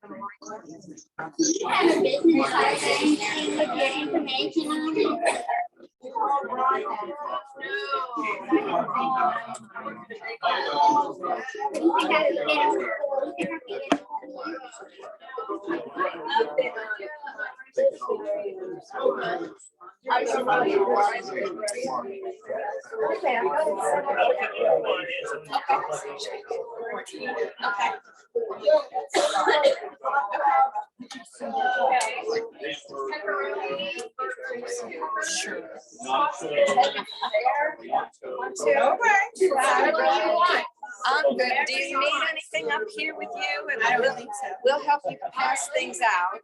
You have a business license with your information on it. I'm good. Do you need anything up here with you? And I don't think so. We'll help you pass things out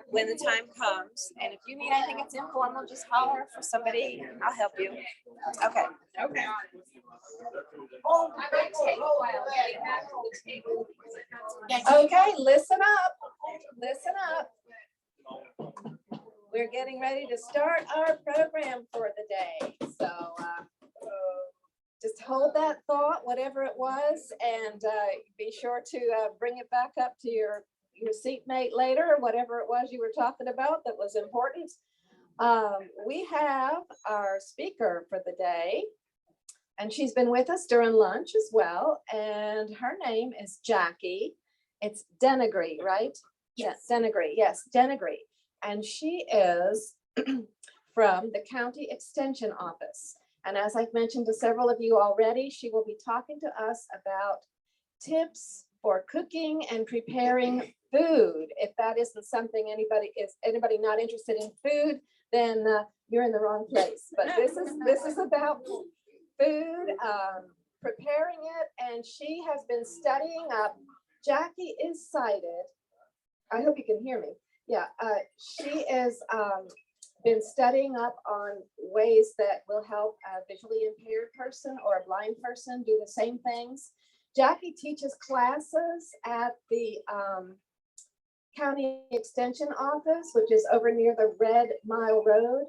when the time comes. And if you need anything that's informal, just holler for somebody. I'll help you. Okay. Okay. Okay, listen up. Listen up. We're getting ready to start our program for the day. So just hold that thought, whatever it was, and be sure to bring it back up to your seatmate later, whatever it was you were talking about that was important. We have our speaker for the day, and she's been with us during lunch as well, and her name is Jacqui. It's Denegri, right? Yes, Denegri. Yes, Denegri. And she is from the County Extension Office. And as I've mentioned to several of you already, she will be talking to us about tips for cooking and preparing food. If that isn't something anybody not interested in food, then you're in the wrong place. But this is about food, preparing it, and she has been studying up. Jacqui is sighted. I hope you can hear me. Yeah, she is been studying up on ways that will help a visually impaired person or a blind person do the same things. Jacqui teaches classes at the County Extension Office, which is over near the Red Mile Road.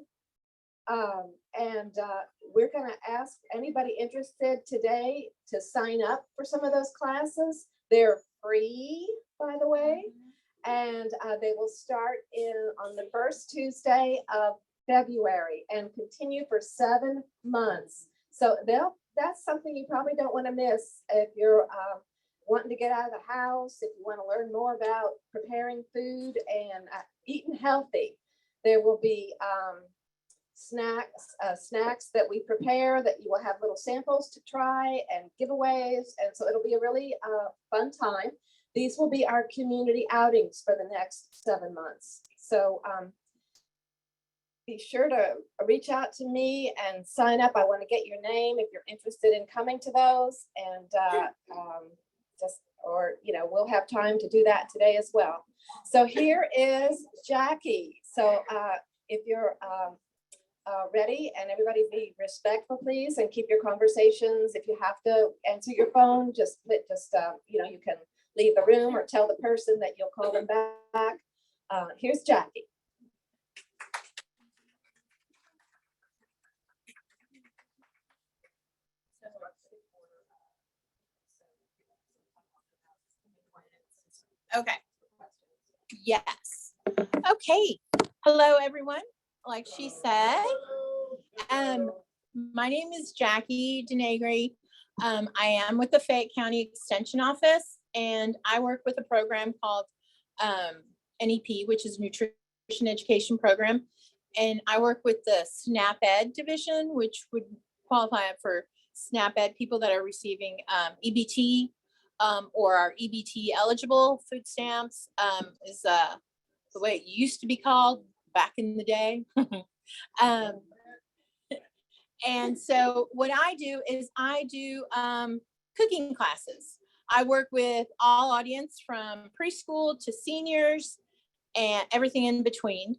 We're going to ask anybody interested today to sign up for some of those classes. They're free, by the way. And they will start on the first Tuesday of February and continue for 7 months. So that's something you probably don't want to miss if you're wanting to get out of the house, if you want to learn more about preparing food and eating healthy. There will be snacks that we prepare that you will have little samples to try and giveaways. And so it'll be a really fun time. These will be our community outings for the next 7 months. So be sure to reach out to me and sign up. I want to get your name if you're interested in coming to those, and we'll have time to do that today as well. So here is Jacqui. So if you're ready, and everybody be respectful, please, and keep your conversations. If you have to answer your phone, you can leave the room or tell the person that you'll call them back. Here's Jacqui. Okay. Yes. Okay. Hello, everyone. Like she said, my name is Jacqui Denegri. I am with the Fayette County Extension Office, and I work with a program called NEP, which is Nutrition Education Program. And I work with the SNAP Ed division, which would qualify for SNAP Ed people that are receiving EBT or are EBT eligible. Food stamps is the way it used to be called back in the day. And so what I do is I do cooking classes. I work with all audience from preschool to seniors and everything in between.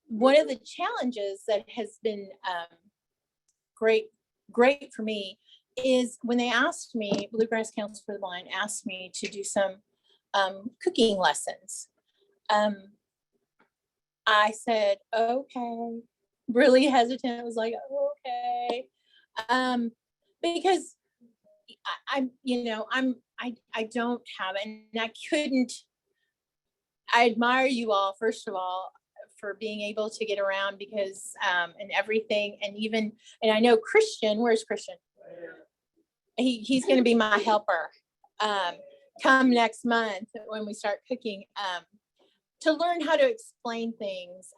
One of the challenges that has been great for me is when they asked me, Bluegrass Council for the Blind asked me to do some cooking lessons. I said, okay, really hesitant. I was like, okay. Because I'm I don't have it, and I couldn't. I admire you all, first of all, for being able to get around because and everything, and even, and I know Christian, where's Christian? He's going to be my helper come next month when we start cooking, to learn how to explain things.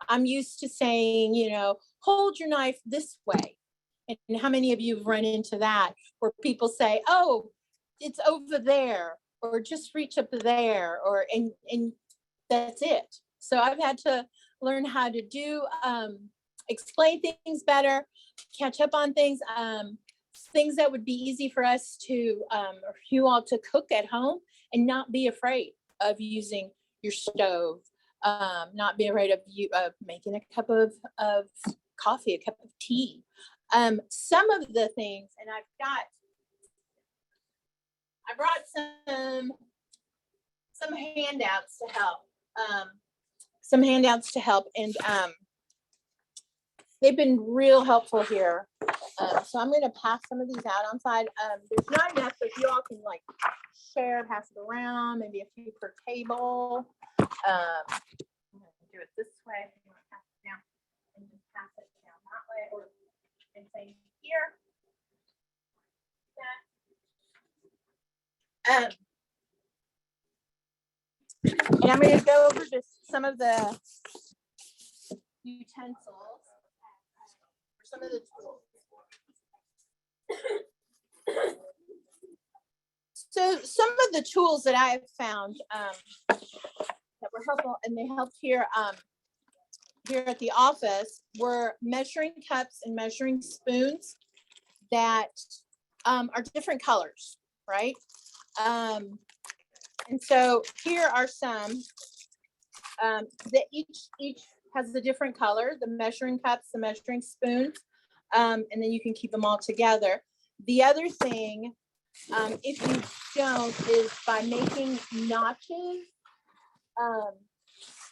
I'm used to saying, you know, hold your knife this way. And how many of you have run into that where people say, oh, it's over there, or just reach up there, or, and that's it. So I've had to learn how to do, explain things better, catch up on things, things that would be easy for us to, or you all to cook at home and not be afraid of using your stove, not be afraid of you making a cup of coffee, a cup of tea. Some of the things, and I brought some handouts to help, and they've been real helpful here. So I'm going to pass some of these out on side. There's not enough, but you all can like share, pass it around, maybe a few per table. I'm going to do it this way. If you want to pass it down and just pass it down that way, or and same here. And I'm going to go over just some of the utensils, or some of the tools. So some of the tools that I have found that were helpful, and they helped here here at the office, were measuring cups and measuring spoons that are different colors, right? And so here are some that each has a different color, the measuring cups, the measuring spoons, and then you can keep them all together. The other thing, if you don't, is by making notches.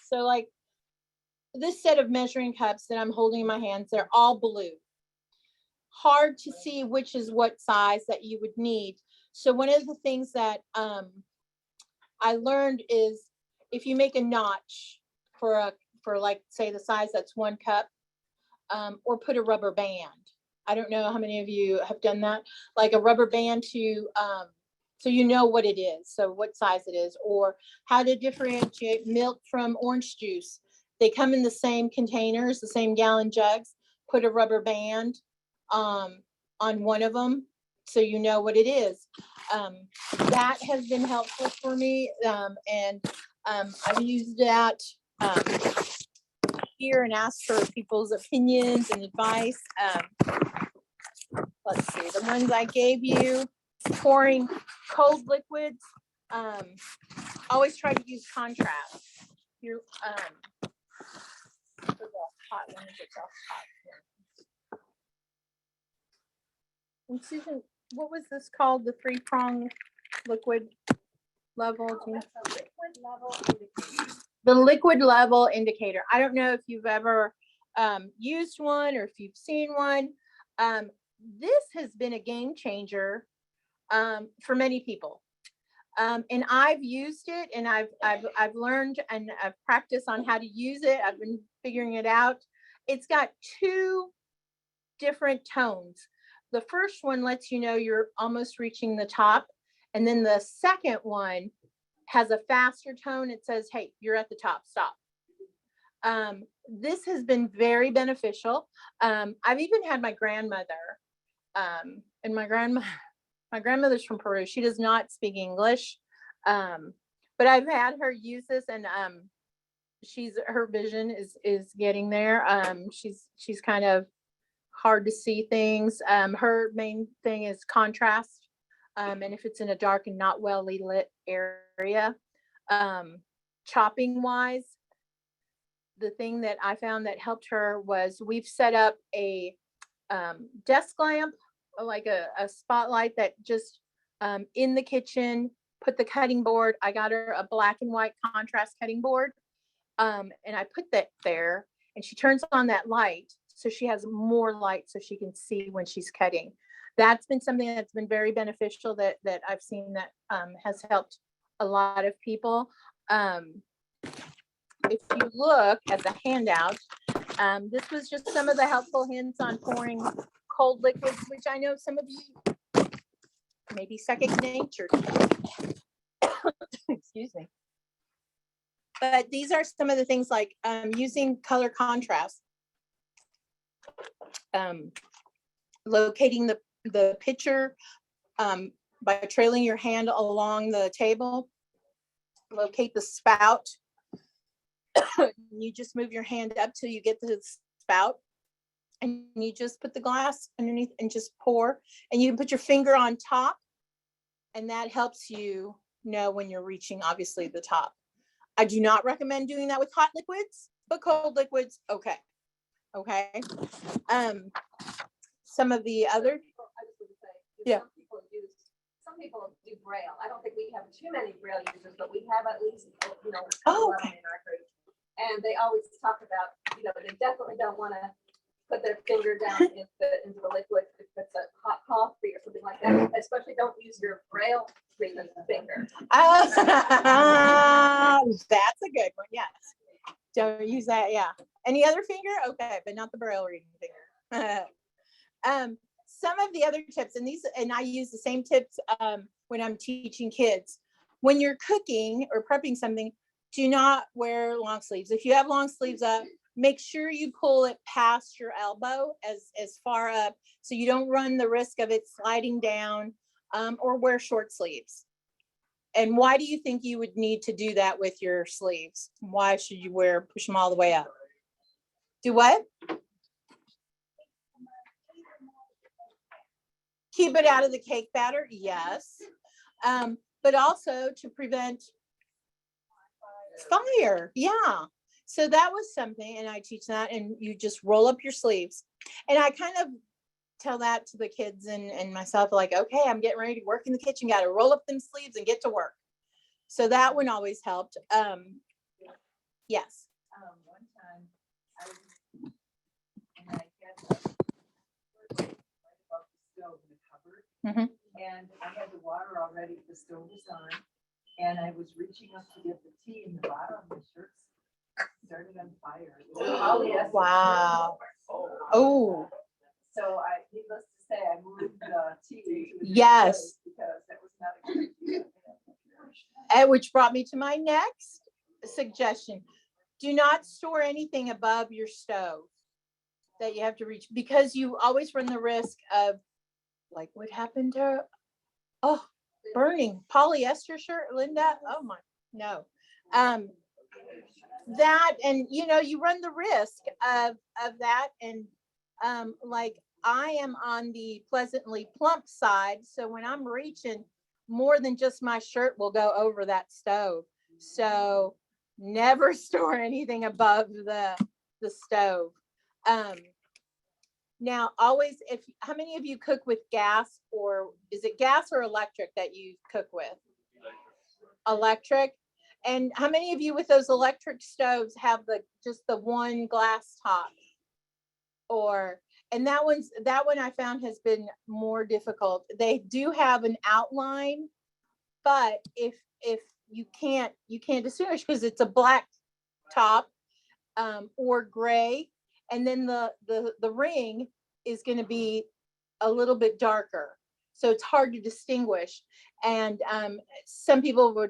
So like this set of measuring cups that I'm holding in my hands, they're all blue. Hard to see which is what size that you would need. So one of the things that I learned is if you make a notch for like, say the size that's 1 cup, or put a rubber band. I don't know how many of you have done that, like a rubber band to, so you know what it is, so what size it is, or how to differentiate milk from orange juice. They come in the same containers, the same gallon jugs. Put a rubber band on one of them so you know what it is. That has been helpful for me, and I've used that here and asked for people's opinions and advice. Let's see, the ones I gave you, pouring cold liquids, always try to use contrast. Here, for the hot one, it's all hot. And Susan, what was this called? The 3-prong liquid level? The liquid level indicator. I don't know if you've ever used one or if you've seen one. This has been a game changer for many people. And I've used it, and I've learned and I've practiced on how to use it. I've been figuring it out. It's got 2 different tones. The first one lets you know you're almost reaching the top. And then the second one has a faster tone. It says, hey, you're at the top, stop. This has been very beneficial. I've even had my grandmother, and my grandmother's from Peru. She does not speak English, but I've had her use this, and her vision is getting there. She's kind of hard to see things. Her main thing is contrast, and if it's in a dark and not well lit area. Chopping wise, the thing that I found that helped her was we've set up a desk lamp, like a spotlight that just in the kitchen, put the cutting board. I got her a black and white contrast cutting board, and I put that there, and she turns on that light so she has more light so she can see when she's cutting. that's been something that's been very beneficial that I've seen that has helped a lot of people. If you look at the handout, this was just some of the helpful hints on pouring cold liquids, which I know some of you maybe second nature. Excuse me. But these are some of the things like using color contrast, locating the picture by trailing your hand along the table, locate the spout. You just move your hand up till you get to the spout, and you just put the glass underneath and just pour, and you can put your finger on top, and that helps you know when you're reaching obviously the top. I do not recommend doing that with hot liquids, but cold liquids, okay. Some of the other, yeah. Some people do Braille. I don't think we have too many Braille users, but we have at least, you know, Oh, okay. In our group. And they always talk about, you know, they definitely don't want to put their finger down into the liquid if it's a hot coffee or something like that. Especially don't use your Braille reading finger. That's a good one. Yes. Don't use that. Yeah. Any other finger? Okay, but not the Braille reading finger. Some of the other tips, and I use the same tips when I'm teaching kids. When you're cooking or prepping something, do not wear long sleeves. If you have long sleeves up, make sure you pull it past your elbow as far up so you don't run the risk of it sliding down, or wear short sleeves. And why do you think you would need to do that with your sleeves? Why should you push them all the way up? Do what? Keep it out of the cake batter, yes. But also to prevent fire, yeah. So that was something, and I teach that, and you just roll up your sleeves. And I kind of tell that to the kids and myself, like, okay, I'm getting ready to work in the kitchen, got to roll up them sleeves and get to work. So that one always helped. Yes. One time I had right above the stove in the cupboard, and I had the water already, the stove was on, and I was reaching up to get the tea, and the bottom of my shirt started on fire. Wow. Oh. So needless to say, I moved the tea. Yes. Because that was not a good idea. Which brought me to my next suggestion. Do not store anything above your stove that you have to reach, because you always run the risk of, like, what happened to, burning polyester shirt, Linda? Oh my, no. That, and you run the risk of that. And like, I am on the pleasantly plump side, so when I'm reaching, more than just my shirt will go over that stove. So never store anything above the stove. Now, always, how many of you cook with gas, or is it gas or electric that you cook with? Electric. And how many of you with those electric stoves have just the one glass top? And that one I found has been more difficult. They do have an outline, but if you can't distinguish, because it's a black top or gray, and then the ring is going to be a little bit darker, so it's hard to distinguish. And some people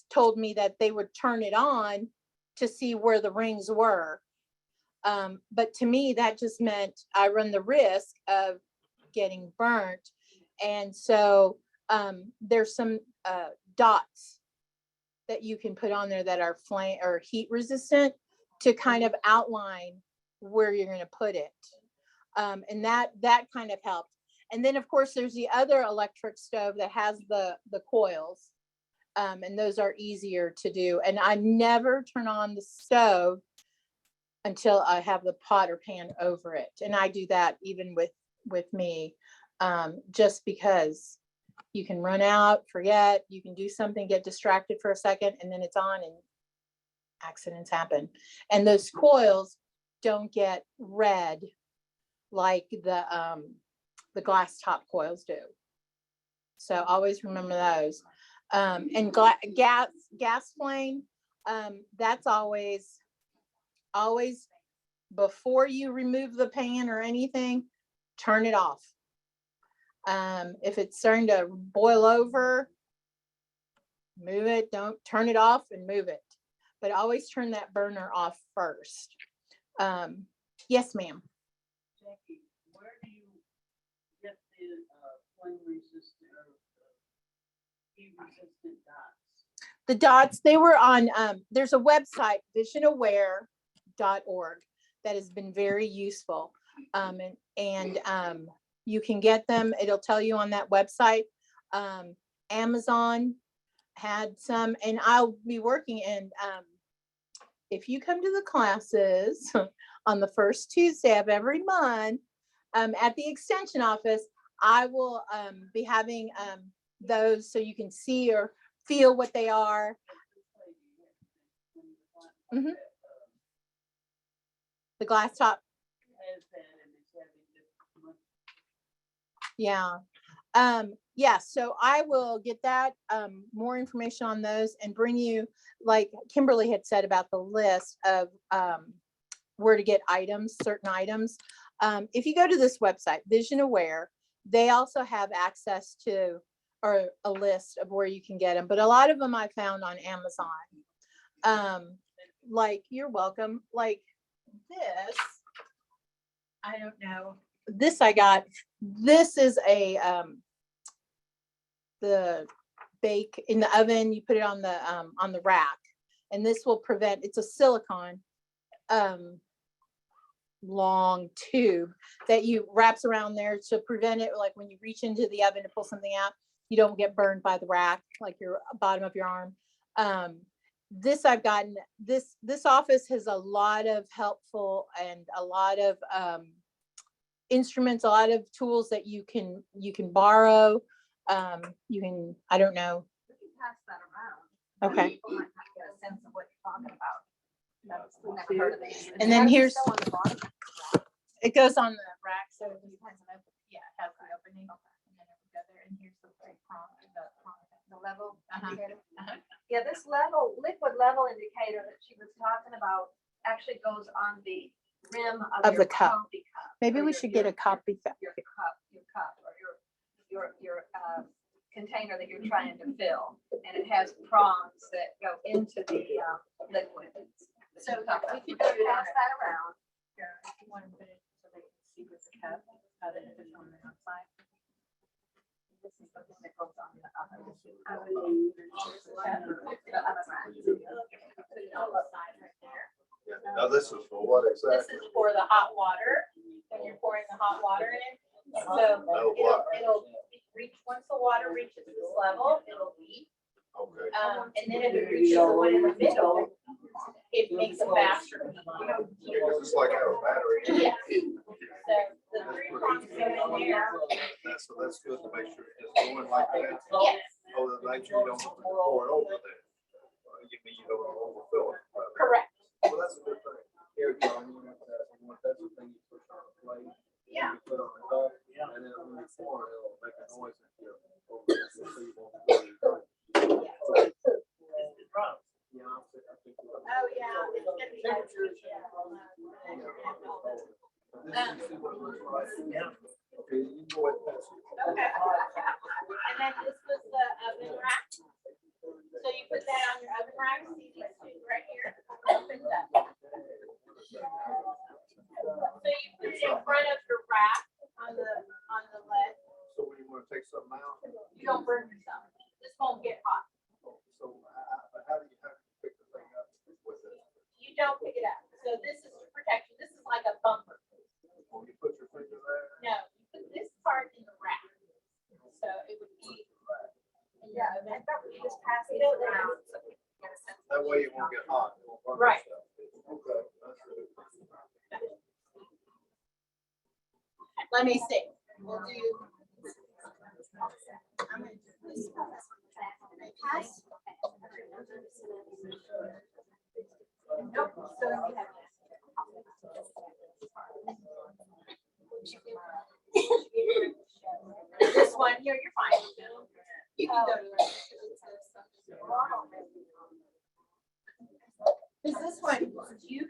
told me that they would turn it on to see where the rings were. But to me, that just meant I run the risk of getting burnt. And so there's some dots that you can put on there that are flame or heat resistant to kind of outline where you're going to put it. And that kind of helped. And then, of course, there's the other electric stove that has the coils. And those are easier to do. And I never turn on the stove until I have the pot or pan over it. And I do that even with me, just because you can run out, forget, you can do something, get distracted for a second, and then it's on and accidents happen. And those coils don't get red like the the glass top coils do. So always remember those. And gas flame, that's always before you remove the pan or anything, turn it off. If it's starting to boil over, move it, don't turn it off and move it. But always turn that burner off first. Yes, ma'am. Jacqui, where do you get the flame resistant or heat resistant dots? The dots, they were on, there's a website, visionaware.org, that has been very useful. You can get them, it'll tell you on that website. Amazon had some, and I'll be working in, if you come to the classes on the first Tuesday of every month, at the extension office, I will be having those so you can see or feel what they are. Mhm. The glass top. Yeah. Yeah, so I will get that more information on those and bring you, like Kimberly had said about the list of where to get items, certain items. If you go to this website, Vision Aware, they also have access to or a list of where you can get them, but a lot of them I found on Amazon. Like, you're welcome. Like this, I don't know. This I got. This is a the bake in the oven. You put it on the rack, and this will prevent. It's a silicone long tube that you wraps around there to prevent it. Like when you reach into the oven to pull something out, you don't get burned by the rack, like your bottom of your arm. This I've gotten. This office has a lot of helpful and a lot of instruments, a lot of tools that you can borrow. You can, I don't know. We can pass that around. Okay. People might not get a sense of what you're talking about. We've never heard of these. And then here's, Still on the bottom. it goes on the rack, so it just has an open, yeah, it has the opening. And then it would go there, and here's the prong, The level Uh-huh. indicator. Uh-huh. Yeah, this liquid level indicator that she was talking about actually goes on the rim Of your the cup. coffee cup. Maybe or we your- should get a your- copy. Your cup, or your container that you're trying to fill, and it has prongs that go into the liquid. So we we could could do it pass that around. Here, if you want to put it so they can see this cup, how that it's on the outside. This is the thing that goes on the oven. Now this is for what This exactly? is for the hot water, when you're pouring the hot water in. So it'll reach, once the water reaches this level, it'll beep. Okay. And then if it reaches the one in the middle, it makes a faster. It's like a battery. Yes. So the three prongs go in there. That's good to make sure it's going like that. Yes, Oh, that makes sure you don't pour it over there. You mean you don't overfill it. correct. Well, that's a good thing. Here, John, you want that's the thing you push on the plate. Yeah. You put on the top, and then when you pour it, it'll make a noise if you're over there, so you won't really- Yeah, I think you're right. Oh, yeah. It's gonna be nice. This is what it looks like. Okay, you go ahead and pass it. Okay. And then this was the oven rack. So you put that on your oven rack, see these two right here? Opens up. So you put it in front of your rack on the ledge. So when you want to take something out, You don't burn yourself. This won't get hot. so how do you pick the thing up with it? You don't pick it up. So this is protection. This is like a bumper. When you put your finger there? No, you put this part in the rack. So it would be. Yeah, I thought we just pass it around. So we can get a sense of That way it won't get hot. It won't burn Right. yourself. Okay. That's good. Let me see. We'll do. I'm gonna do this. Pass. Nope. So we have. one. Here, you're fine. You can go to the rest. Is this one? You.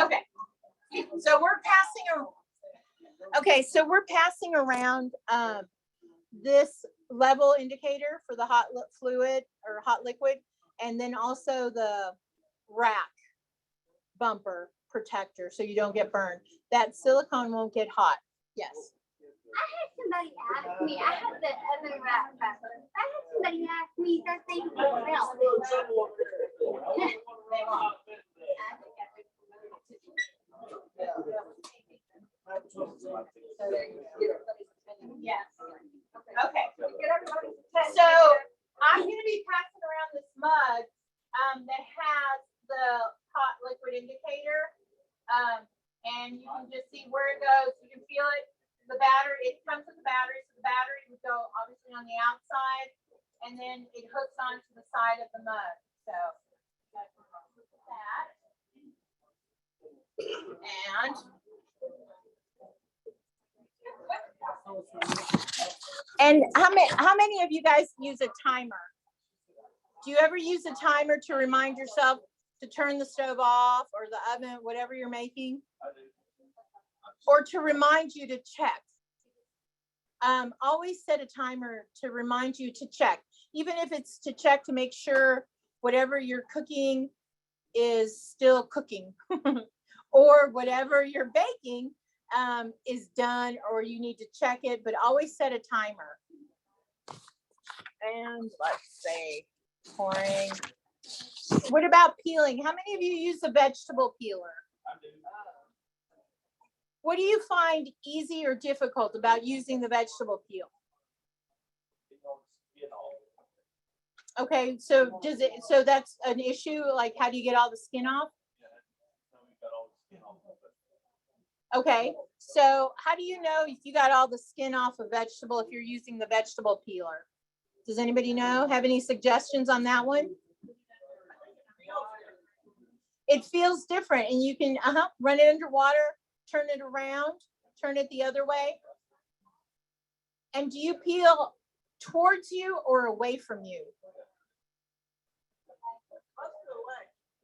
Okay. So we're passing around this level indicator for the hot fluid or hot liquid, and then also the rack bumper protector so you don't get burned. That silicone won't get hot. Yes. I had somebody ask me, I had the other rat pepper. I had somebody ask me that they would melt. Yes. Okay. So I'm going to be passing around this mug that has the hot liquid indicator, and you can just see where it goes. You can feel it. The battery, it comes with the battery, so the battery would go obviously on the outside, and then it hooks onto the side of the mug. So that. And how many of you guys use a timer? Do you ever use a timer to remind yourself to turn the stove off or the oven, whatever you're making? Or to remind you to check? Always set a timer to remind you to check, even if it's to check to make sure whatever you're cooking is still cooking or whatever you're baking is done, or you need to check it, but always set a timer. And let's see, pouring. What about peeling? How many of you use a vegetable peeler? What do you find easy or difficult about using the vegetable peel? Okay, so so that's an issue, like how do you get all the skin off? Okay, so how do you know if you got all the skin off a vegetable if you're using the vegetable peeler? Does anybody know? Have any suggestions on that one? It feels different, and you can run it under water, turn it around, turn it the other way. And do you peel towards you or away from you?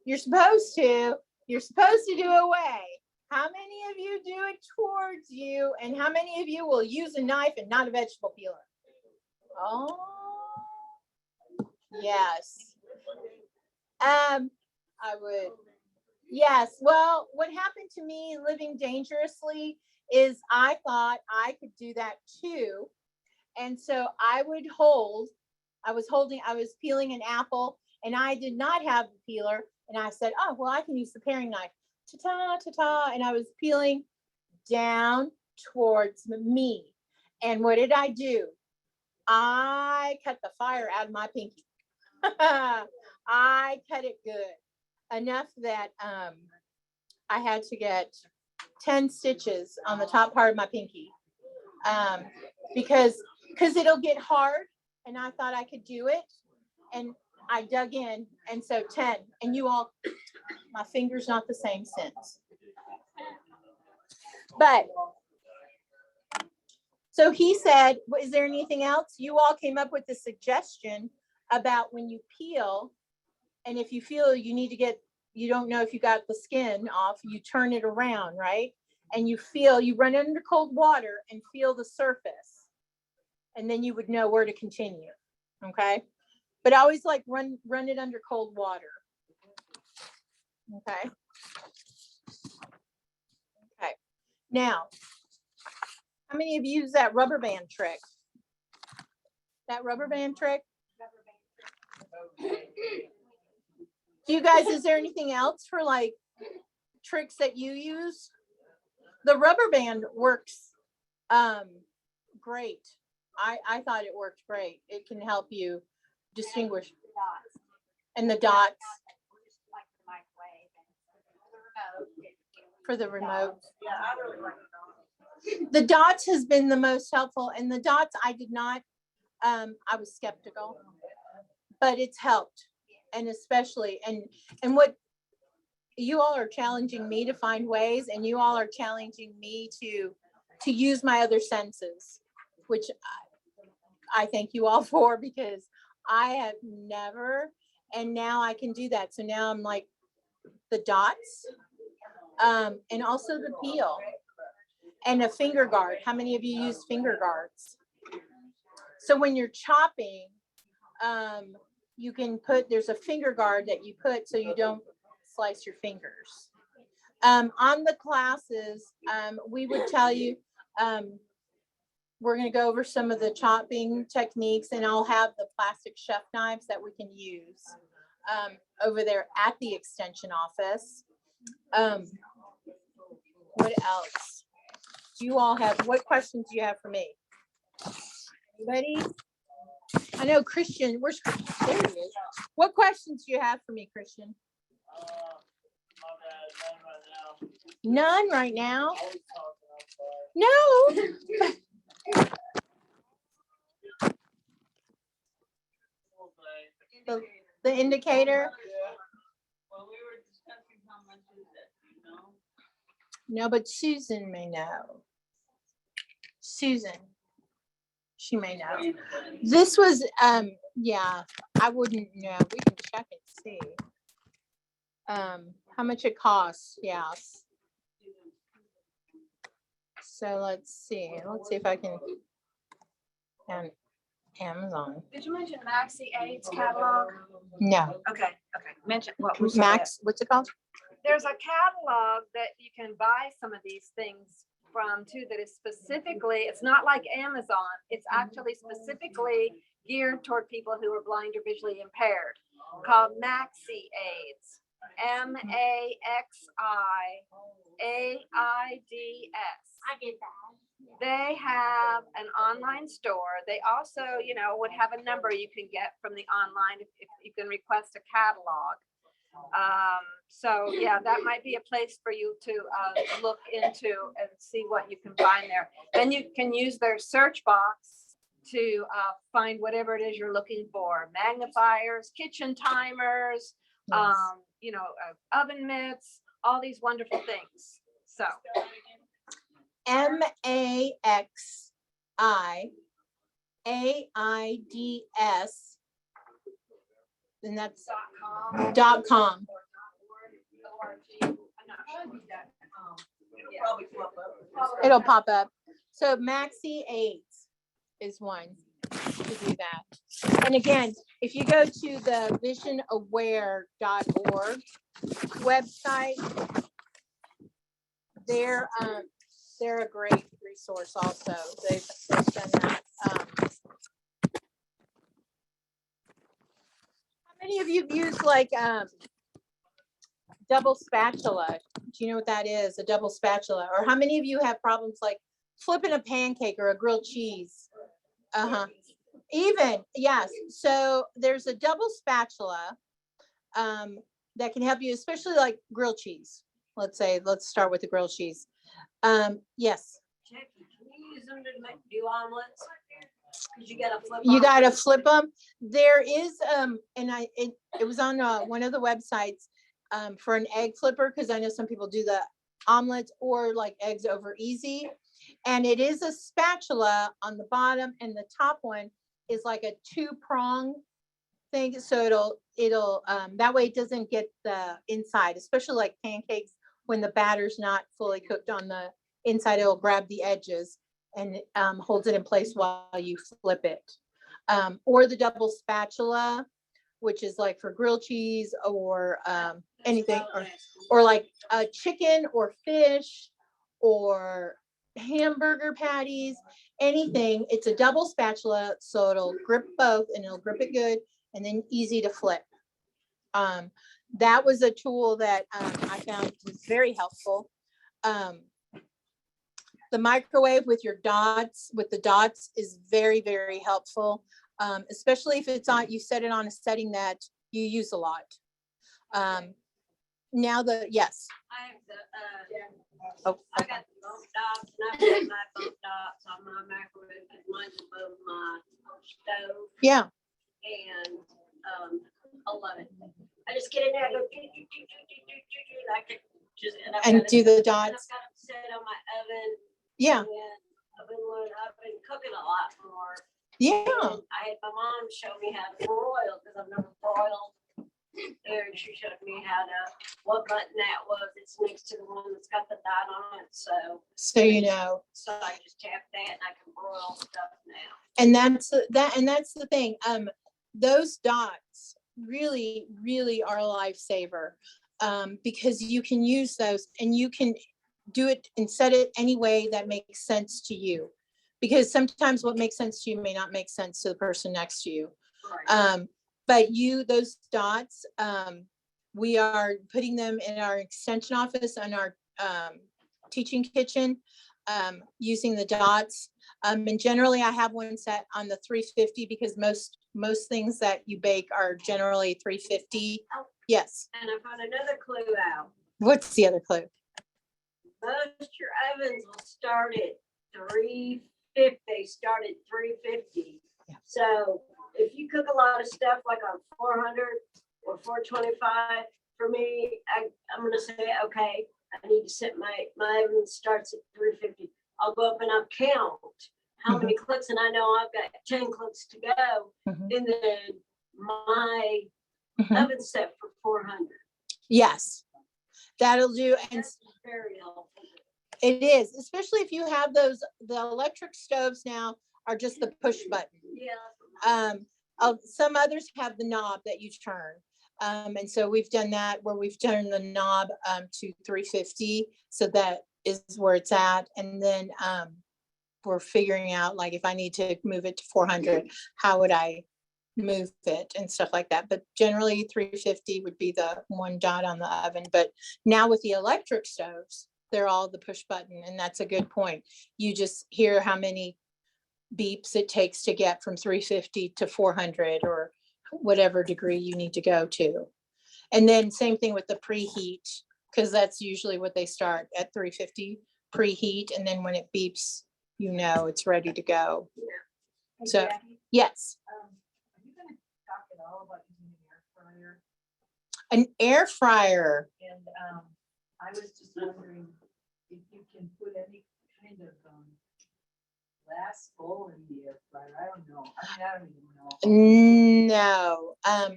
You're supposed to. You're supposed to do away. How many of you do it towards you? And how many of you will use a knife and not a vegetable peeler? Oh, yes. I would. Yes. Well, what happened to me living dangerously is I thought I could do that too. And so I was peeling an apple, and I did not have the peeler. And I said, oh, well, I can use the paring knife. Ta-ta, ta-ta. And I was peeling down towards me. And what did I do? I cut the fire out of my pinky. I cut it good. Enough that I had to get 10 stitches on the top part of my pinky. Because it'll get hard, and I thought I could do it. And I dug in, and so 10. And you all, my finger's not the same since. But, so he said, is there anything else? You all came up with the suggestion about when you peel, and if you feel you don't know if you got the skin off, you turn it around, right? And you run it under cold water and feel the surface. And then you would know where to continue, okay? But I always like run it under cold water. Okay. Okay. Now, how many of you use that rubber band trick? That rubber band trick? Do you guys, is there anything else for like tricks that you use? The rubber band works great. I thought it worked great. It can help you distinguish. And the dots. For the remote. Yeah, I really like it. The dots has been the most helpful, and the dots I did not, I was skeptical, but it's helped. And especially, and what you all are challenging me to find ways, and you all are challenging me to use my other senses, which I thank you all for, because I have never, and now I can do that. So now I'm like the dots, and also the peel and a finger guard. How many of you use finger guards? So when you're chopping, you can put, there's a finger guard that you put so you don't slice your fingers. On the classes, we would tell you, we're going to go over some of the chopping techniques, and I'll have the plastic chef knives that we can use over there at the extension office. What else? Do you all have, what questions do you have for me? Anybody? I know Christian, where's Christian? There he is. What questions do you have for me, Christian? None right now. No. The indicator. Well, we were discussing how much is it, you know? No, but Susan may know. Susan. She may know. This was, yeah, I wouldn't know. We can check and see. How much it costs, yes. So let's see if I can, and Amazon. Did you mention Maxi AIDS catalog? No, Okay, mention what was Max, what's it called? There's a catalog that you can buy some of these things from too, that is specifically, it's not like Amazon, it's actually specifically geared toward people who are blind or visually impaired, called Maxi AIDS. MAXIAIDS. I get that. They have an online store. They also, you know, would have a number you can get from the online if you can request a catalog. So yeah, that might be a place for you to look into and see what you can find there. Then you can use their search box to find whatever it is you're looking for: magnifiers, kitchen timers, Yes. you know, oven mitts, all these wonderful things. So MAXIAIDS, and that's .com. It'll pop up. So Maxi AIDS is one to do that. And again, if you go to the visionaware.org website, they're a great resource also. They've done that. How many of you have used like double spatula? Do you know what that is? A double spatula? Or how many of you have problems like flipping a pancake or a grilled cheese? Even, yes. So there's a double spatula that can help you, especially like grilled cheese. Let's start with the grilled cheese. Yes. Jacqui, can you use them to do omelets? Because you gotta flip. You gotta flip them. There is, and it was on one of the websites for an egg flipper, because I know some people do the omelets or like eggs over easy. And it is a spatula on the bottom, and the top one is like a 2-prong thing. So it'll that way it doesn't get the inside, especially like pancakes when the batter's not fully cooked on the inside. It'll grab the edges and holds it in place while you flip it. Or the double spatula, which is like for grilled cheese or anything, or like chicken or fish or hamburger patties, anything. It's a double spatula, so it'll grip both and it'll grip it good, and then easy to flip. That was a tool that I found was very helpful. The microwave with your dots, with the dots, is very, very helpful, especially if it's on, you set it on a setting that you use a lot. Now yes. I have the, Oh, I got the bump dots, and I put my bump dots on my microwave, because mine's above my stove, yeah. and I love it. I just get in there, I go, and I I've And got do it- the and dots. I've got them set on my oven. Yeah, And I've been cooking a lot more. yeah. And I had my mom show me how to broil, because I've never broiled. And she showed me how to, what button that was. It's next to the one that's got the dot on it, so. So you know. So I just tap that and I can broil stuff now. And that's the thing. Those dots really, really are a lifesaver. Because you can use those and you can do it and set it any way that makes sense to you. Because sometimes what makes sense to you may not make sense to the person next to you. Right. But those dots, we are putting them in our extension office and our teaching kitchen, using the dots. And generally I have one set on the 350 because most things that you bake are generally 350. Yes. And I found another clue out. What's the other clue? Most your ovens will start at 350, start at 350. Yeah. So if you cook a lot of stuff like on 400 or 425, for me, I'm gonna say, okay, I need to set my oven starts at 350. I'll go up and I'll count how many clicks, and I know I've got 10 clicks to go. Mhm. And then my Mhm. oven's set for 400. Yes, that'll do. And That's very helpful. it is, especially if you have the electric stoves now are just the push button. Yeah. Some others have the knob that you turn. And so we've done that where we've turned the knob to 350. So that is where it's at. And then we're figuring out, like, if I need to move it to 400, how would I move it and stuff like that. But generally 350 would be the one dot on the oven. But now with the electric stoves, they're all the push button. And that's a good point. You just hear how many beeps it takes to get from 350 to 400 or whatever degree you need to go to. And then same thing with the preheat, because that's usually what they start at 350 preheat. And then when it beeps, you know it's ready to go. Hey, So, Jackie, yes, are you gonna talk at all about using an air fryer? an air fryer. And I was just wondering if you can put any kind of glass bowl in the air fryer. I don't know. I don't even know. No,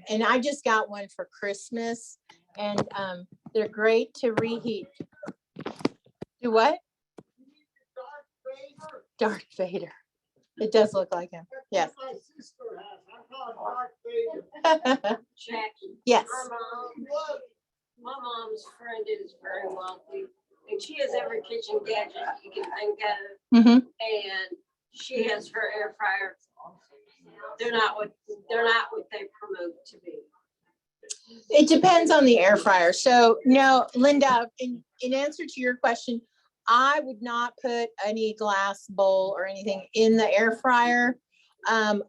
and I just got one for Christmas, and they're great to reheat. Do what? Darth Vader. It does look like him. Yes. My sister has. I call it Darth Vader. Jackie. Yes. My mom's friend is very wealthy, and she has every kitchen gadget you can think of. Mhm. And she has her air fryer. They're not what they promote to be. It depends on the air fryer. So no, Linda, in answer to your question, I would not put any glass bowl or anything in the air fryer.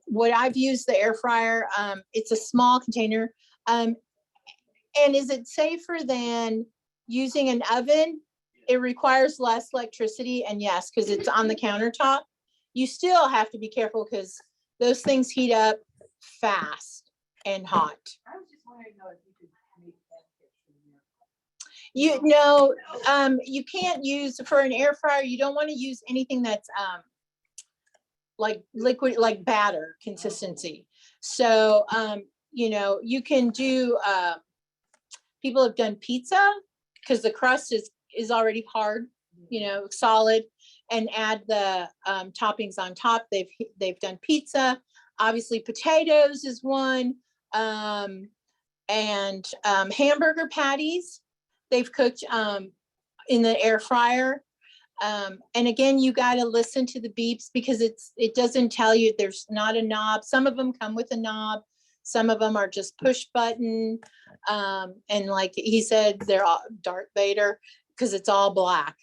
What I've used the air fryer, it's a small container. And is it safer than using an oven? It requires less electricity, and yes, because it's on the countertop. You still have to be careful because those things heat up fast and hot. I was just wondering though if you could make pancakes in there. You know, you can't use for an air fryer. You don't want to use anything that's like liquid, like batter consistency. So, you know, you can do. People have done pizza because the crust is already hard, you know, solid, and add the toppings on top. They've done pizza. Obviously, potatoes is one, and hamburger patties. They've cooked in the air fryer. And again, you got to listen to the beeps because it doesn't tell you there's not a knob. Some of them come with a knob. Some of them are just push button. And like he said, they're all Darth Vader because it's all black.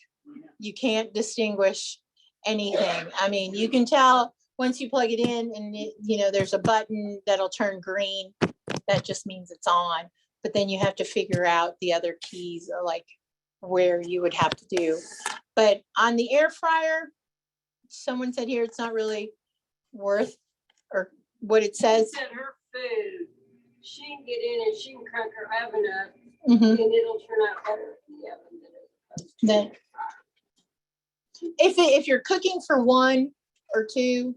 You can't distinguish anything. I mean, you can tell once you plug it in and you know, there's a button that'll turn green. That just means it's on. But then you have to figure out the other keys, like where you would have to do. But on the air fryer, someone said here, it's not really worth or what it says. She said her food, she can get in and she can crank her oven up, Mhm. and it'll turn out better in the oven than it Then, if you're cooking for 1 or 2,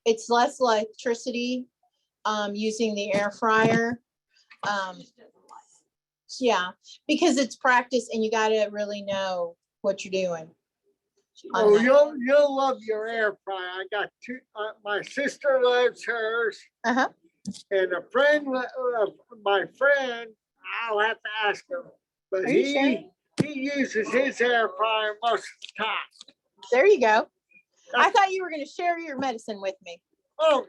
it's less electricity, using the air fryer. Yeah, because it's practice and you gotta really know what you're doing. on Oh, that. you'll love your air fryer. I got 2, my sister loves hers. Uh-huh. And a friend, my friend, I'll have to ask him, but Are you sharing? he uses his air fryer most of the time. There you go. I thought you were gonna share your medicine with me. Oh,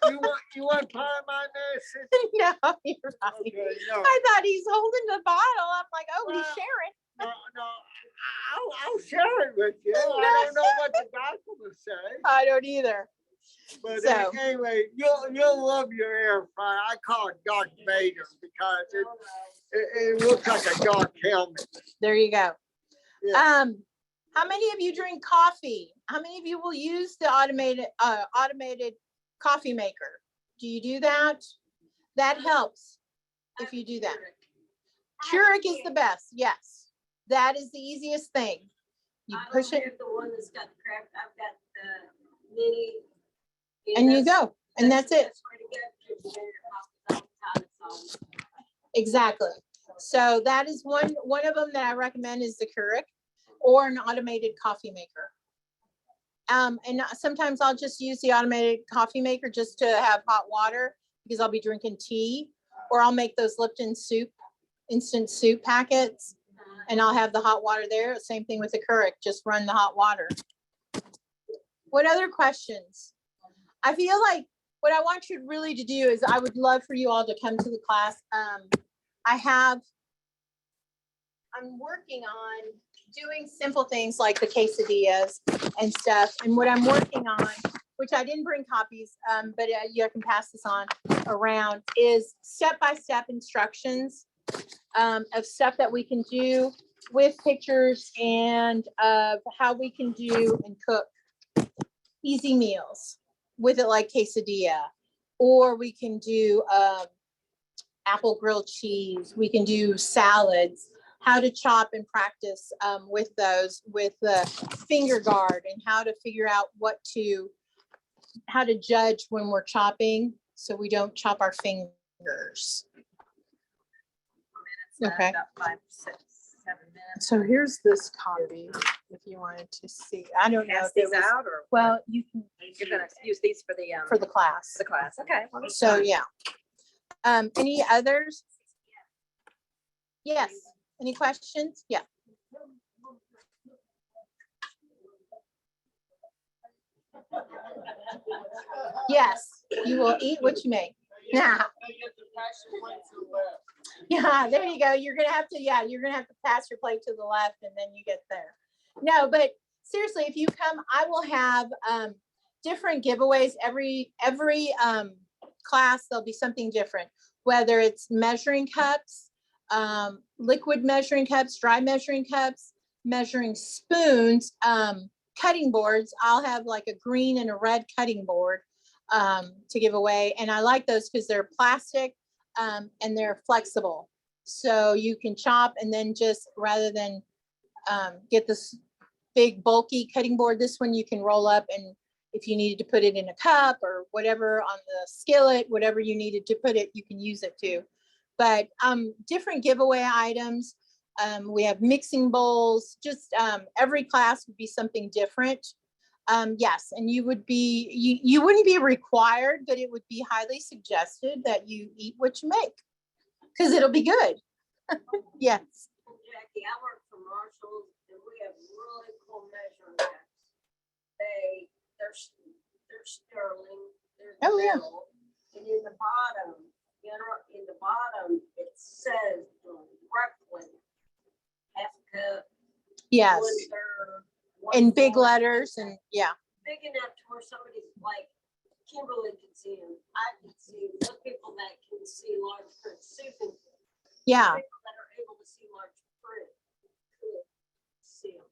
you want part of my medicine? No, you're right. Okay, no, I thought he's holding the bottle. I'm like, oh, he's Well, sharing. no, I'll share it with you. I don't know what the doctor will say, I don't either. but So- anyway, you'll love your air fryer. I call it Darth Vader because it looks like a dark helmet. There you go. Yeah. How many of you drink coffee? How many of you will use the automated coffee maker? Do you do that? That helps if you do that. Keurig is the best. Yes, that is the easiest thing. You push it The one that's got the crack, I've got the mini. and you go, and that's it. where to go. Exactly. So that is one of them that I recommend is the Keurig or an automated coffee maker. And sometimes I'll just use the automated coffee maker just to have hot water because I'll be drinking tea, or I'll make those Lipton instant soup packets, and I'll have the hot water there. Same thing with the Keurig, just run the hot water. What other questions? I feel like what I want you really to do is I would love for you all to come to the class. I'm working on doing simple things like the quesadillas and stuff. And what I'm working on, which I didn't bring copies, but you can pass this on around, is step-by-step instructions of stuff that we can do with pictures and of how we can do and cook easy meals with it, like quesadilla, or we can do apple grilled cheese. We can do salads, how to chop and practice with those, with the finger guard, and how to figure out how to judge when we're chopping so we don't chop our fingers. Okay. About 5, 6, 7 minutes. So here's this copy if you wanted to see. I don't know Pass if it these was, out or? well, you can You're gonna use these for for the class. the class, okay. So, yeah. Any others? Yes. Any questions? Yeah. Yes, you will eat what you make. Yeah. Yeah, there you go. You're gonna have to pass your plate to the left and then you get there. No, but seriously, if you come, I will have different giveaways every class. There'll be something different, whether it's measuring cups, liquid measuring cups, dry measuring cups, measuring spoons, cutting boards. I'll have like a green and a red cutting board to give away. And I like those because they're plastic and they're flexible. So you can chop and then just, rather than get this big bulky cutting board, this one you can roll up, and if you needed to put it in a cup or whatever on the skillet, whatever you needed to put it, you can use it too. But different giveaway items. We have mixing bowls, just every class would be something different. Yes, and you wouldn't be required, but it would be highly suggested that you eat what you make because it'll be good. Yes. Jackie, I work for Marshall and we have really cool measuring cups. They're sterling. Oh, yeah. metal, And in the bottom, it says directly half a cup. Yes. 1/3, In big 1/4. letters and yeah. Big enough to where somebody's like, Kimberly can see them. I can see them. Some people that can see large print. Susan. Yeah. People that are able to see large print could see them.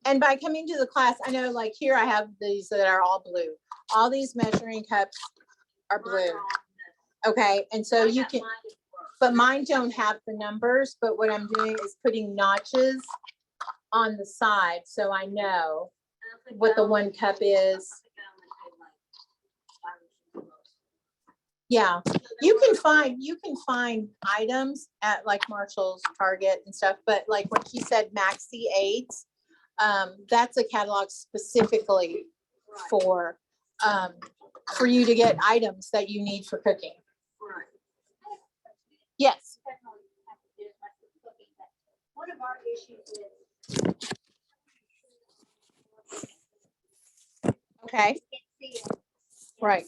And by coming to the class, I know like here I have these that are all blue. All these measuring cups are blue. Okay. And so you can, but mine don't have the numbers, but what I'm doing is putting notches on the side, so I know what the 1 cup is. Yeah, you can find items at like Marshall's, Target and stuff, but like what she said, Maxi Aids, that's a catalog specifically for you to get items that you need for cooking. Yes. One of our issues is. Okay. Right.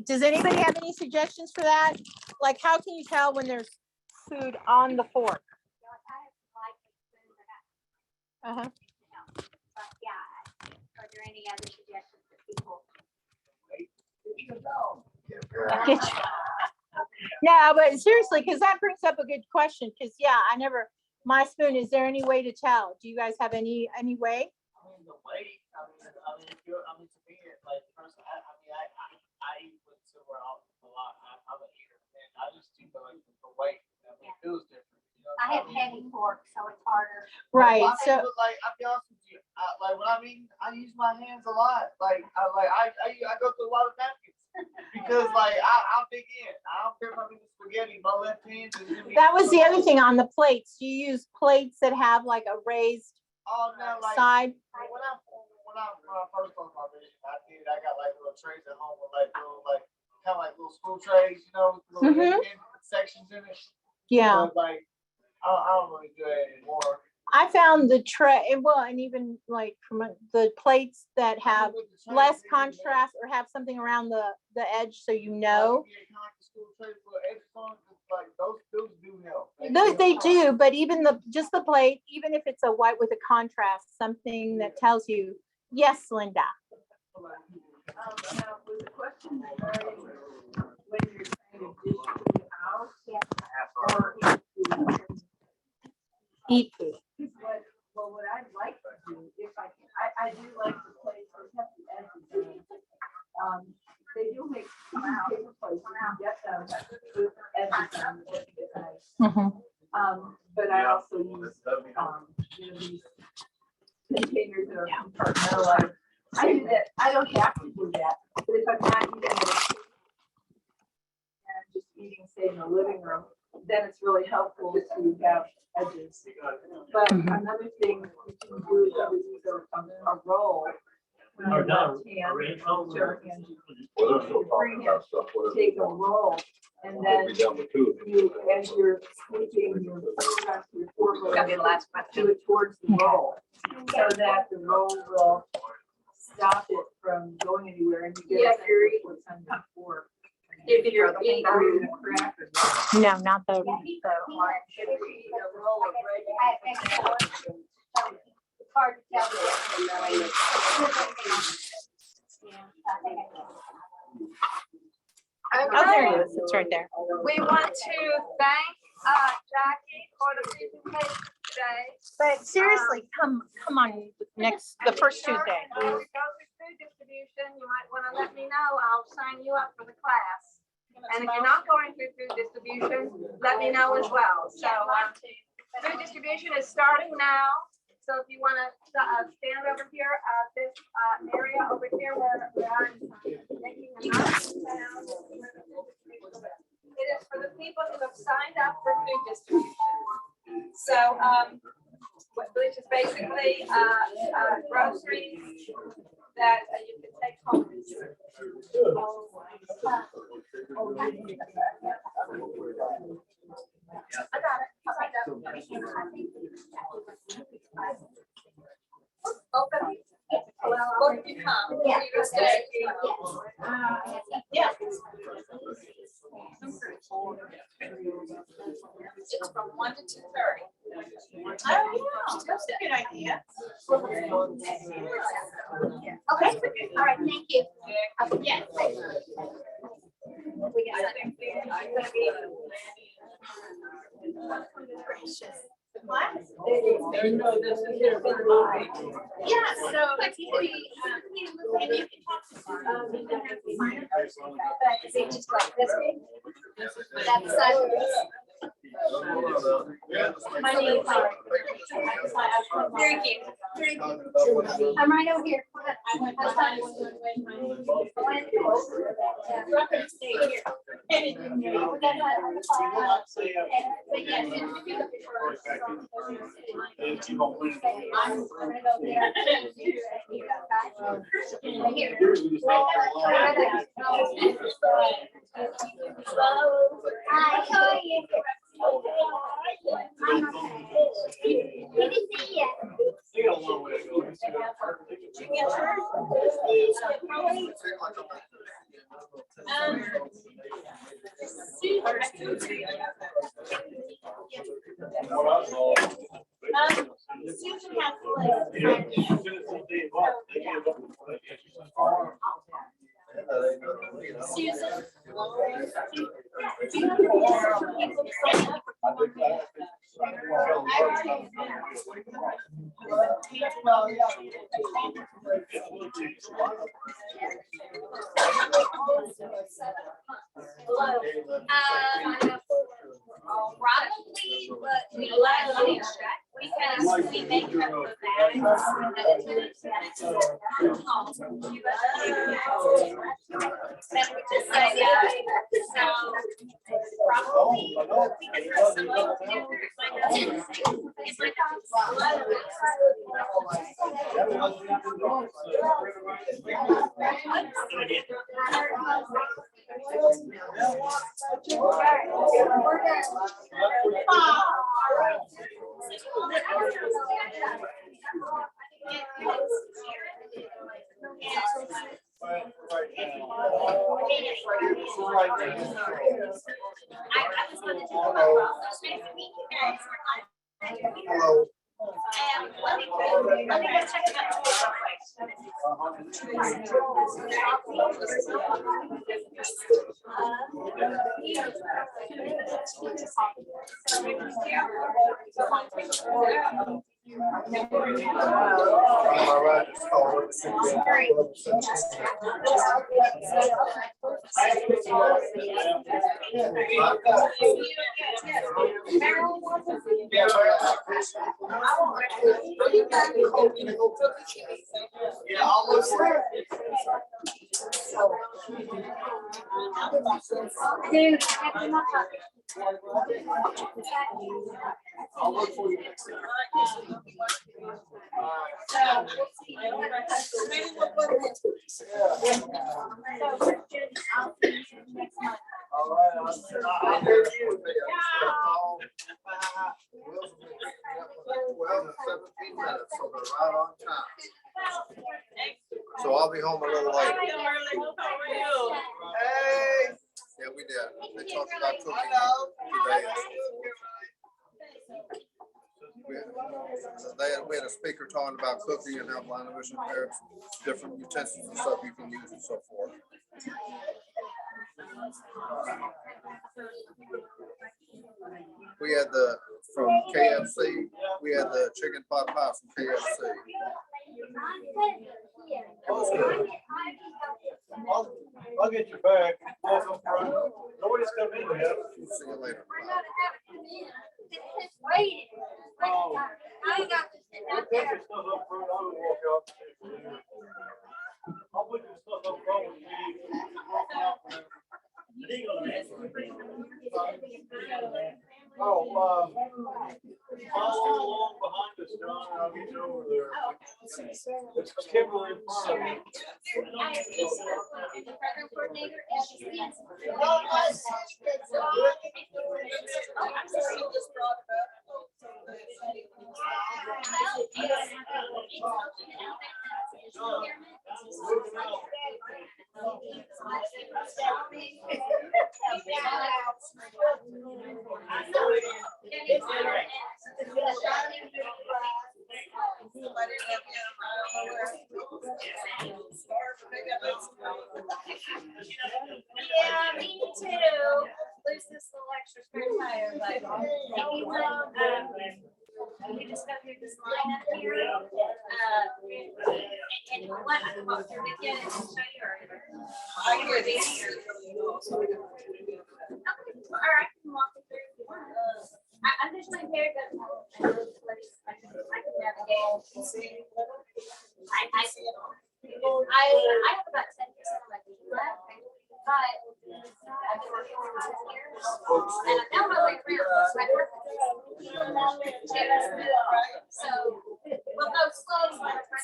Does anybody have any suggestions for that? Like, how can you tell when there's food on the fork? Uh-huh. But yeah, are there any other suggestions that people? No, but seriously, because that brings up a good question. Because yeah, my spoon. Is there any way to tell? Do you guys have any way? I mean, the weight, to me, like, personally, I eat with silver a lot. I'm an eater, and I just do like the weight. I mean, it feels different. You know, I have heavy fork, so it's harder. Right. Well, So like, I'll be honest with you, like when I'm eating, I use my hands a lot. Like, I go through a lot of napkins because, like, I'll dig in. I don't care if I'm eating spaghetti. My left hand is. that was the other thing on the plates. Do you use plates that have like a raised side? When I first started my business, I got like little trays at home with like little kind of like little school trays, you know, with little sections in it. Yeah. But like I don't really do it anymore. I found the tray, and even like from the plates that have less contrast or have something around the edge, so you know. Those do help. They do, but even just the plate, even if it's a white with a contrast, something that tells you, yes, Linda. Now, was the question regarding when you're trying to dish food out? Or Eat food. what I'd like to do, if I can, I do like the place, I have the edges. They do make paper plates, you can get them with edges on them. But I also use, these containers that are compartmentalized. I do that, I don't have to do that, but if I'm not eating it and just eating, say, in the living room, then it's really helpful to have edges. But another thing you can do is use a roll. Are done. Take a roll and then you, as you're squeezing your food onto your fork, do it towards the roll so that the roll will stop it from going anywhere and you get what's on the fork. If you're eating a cracker. No, not the. It's hard to tell. Oh, there it is. It's right there. We want to thank Jacqui for the presentation today. But seriously, come on the first Tuesday. When we go through food distribution, you might want to let me know. I'll sign you up for the class. And if you're not going through food distribution, let me know as well. So food distribution is starting now. So if you want to stand over here, this area over here where I'm making a nice sound. It is for the people who have signed up for food distribution. So which is basically groceries that you can take home. I got it. Open. Both of you come. Yeah. You stay. Yeah. It's from 1 to 2:30. Oh, yeah, that's a good idea. Okay, all right, thank you. Yes. We got something. What? Yeah, so like you can talk to Is it just like this big? that's my name. Thank you. I'm right over here. Hi, how are you? I'm okay. Good to see you. You got a long way to go. Susan. Probably, but we like to check because we make sure that then we just say, yeah, so probably because some of Hello. and let me go check it out. All right, it's called yeah, I'll look for it. Dude, I'll look for you. All right, I'll hear you. 12 and 17 minutes, so they're right on time. So I'll be home a little later. Hey. Yeah, we did. They talked about cooking today. We had a speaker talking about cooking and how blind vision impaired, different utensils and stuff you can use and so forth. We had from KFC, we had the chicken pot pie from KFC. It was good. I'll get you back. Nobody's coming in yet. See you later. wait. Oh. I got this thing out Put there. your stuff up front, I will walk out. I'll put your stuff up front when you leave. Oh, follow along behind us, John, and I'll get you over there. It's Kimberly in front of me. The program coordinator and she's yeah, me too. Lose this little extra spare tire, but we will, we just go through this line up here. And what I can walk through with you and show you or. Are you ready? Okay, all right, I can walk you through if you want. I'm just my hair doesn't. I can navigate. I have about 10% of my vision left, but I've been working for 6 years, and I'm now my way around. So I work with chairs. So we'll go slow. So I'm trying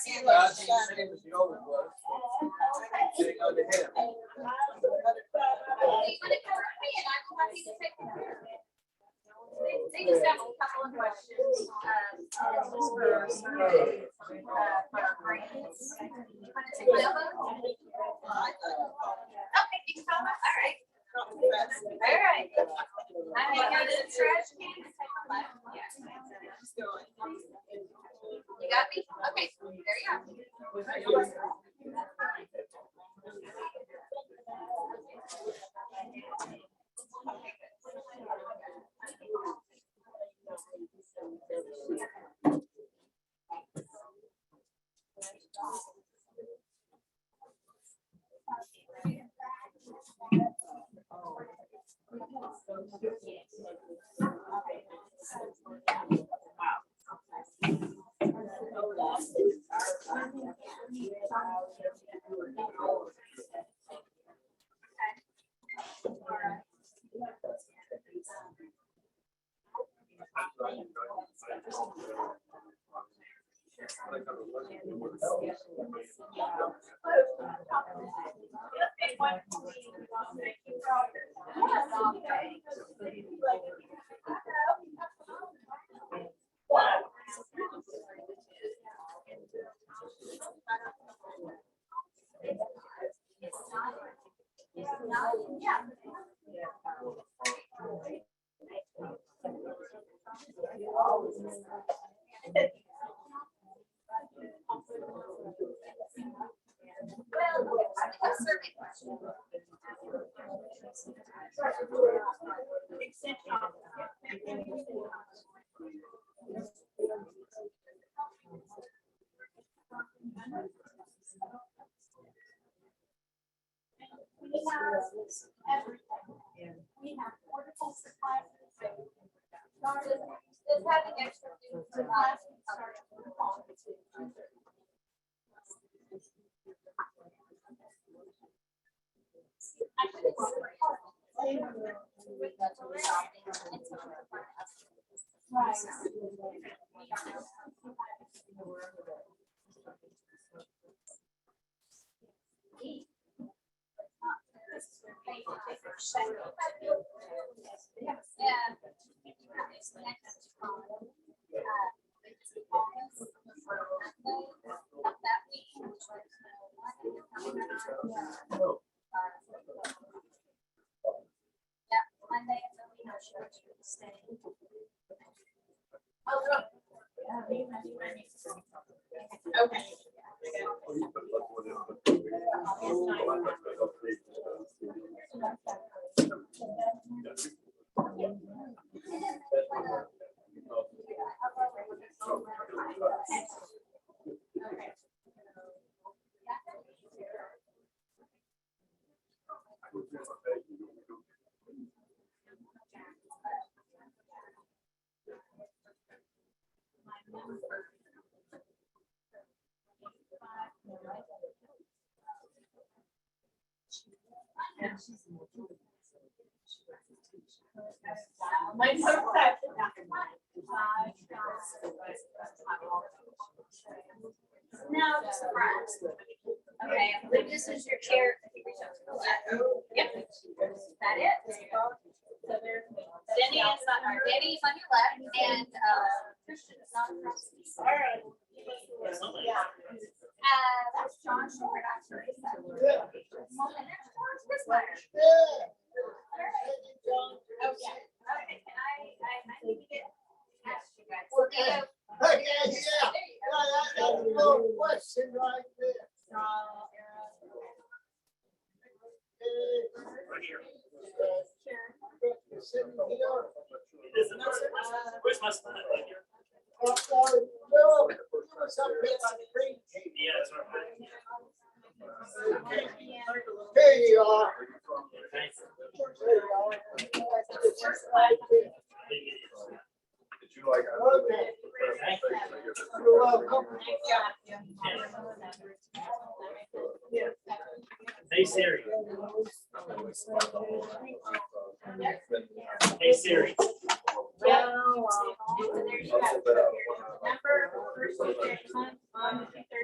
they just have a couple of questions. This is for our grants. You want to take my elbow? Okay, you can come up. All right. All right. I'm gonna go to the trash can and take my left. Yeah. You got me? Okay, there you go. We have portable supplies. Does having extra food supplies start to fall? Okay. Now, just the front. Okay, I believe this is your chair. Yep. Is that it? Denny is on your left, and Christian is on the right. That's John Short, actually. And there's George Bismarck. Oh, yeah. Okay, and I need to get past you guys. Yeah. That's a little question right there. Where's my slide? Right here. Yeah, that's right. Here you are. Did you like? You're welcome. Hey Siri. Hey Siri.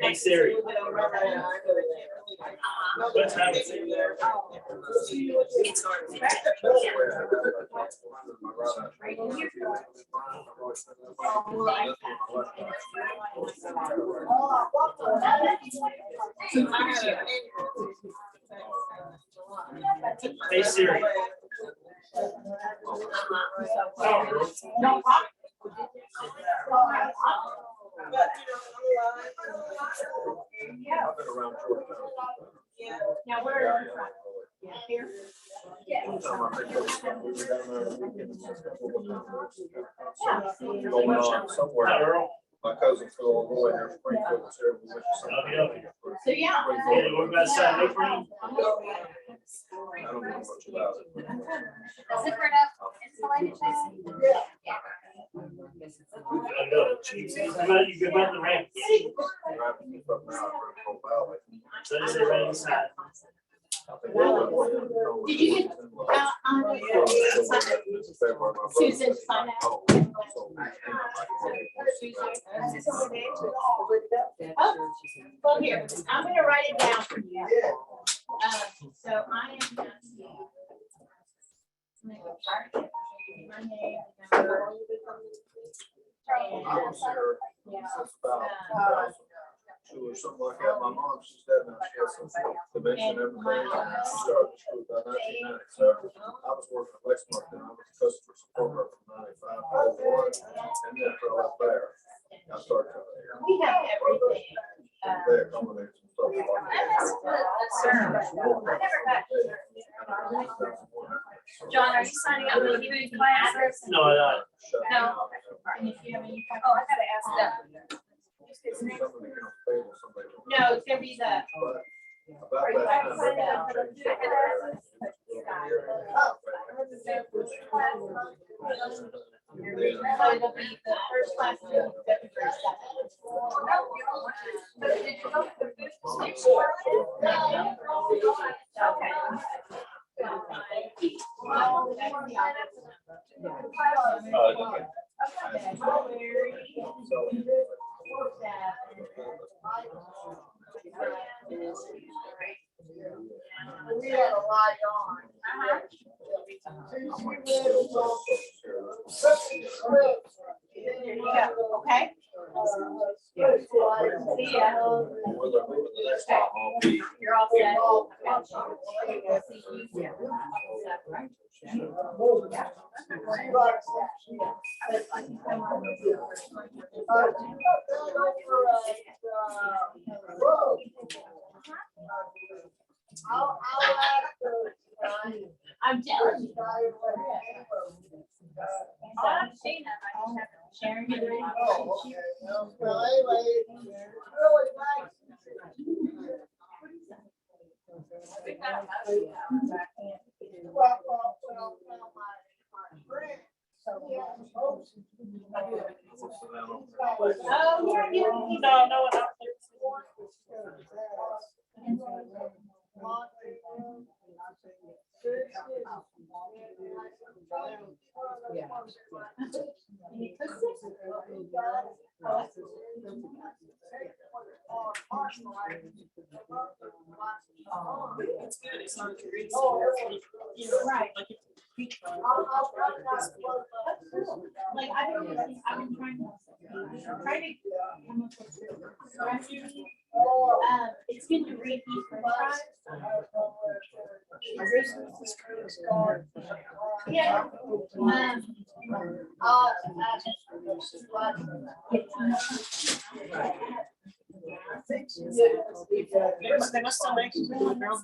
Hey Siri. What time is it? Hey Siri. I've been around Georgetown. Now, where are you from? Here? Going on somewhere. My cousin Phil, Illinois, there's Springfield, was here. We went to some- So, yeah. Hey, what about Saturday for you? I don't know much about it. The zippered up insulated bag. I know. You good about the ramp? Driving me from now, from Valley. So is it right inside? Did you get, Susan, sign out? Well, here, I'm gonna write it down for you. So I am. My name, number. I was there since about 2002 or something like that. My mom, she's dead now. She has some dementia and everything. She started the school about 1997. I was working at Lexington. I was a customer support rep from 95 to 01. And then after I left there, I started coming here. We have everything. They accommodate some stuff. I missed the service. I never got. John, are you signing up for the evening classes? No, I don't. No. And if you have any. Oh, I gotta ask them. No, it's gonna be the. About that time, they So it'll be the first class. And the second class. Did you go to the food store? Okay. We had a lot on. Okay. See ya. You're all set. I'm jealous. I've seen them. I just haven't. Sharon. Oh, yeah, no. It's good. It's not crazy. You're right. Like if Like, I've been trying to come up with strategy. It's good to read these french fries. Yeah. they must still make the girls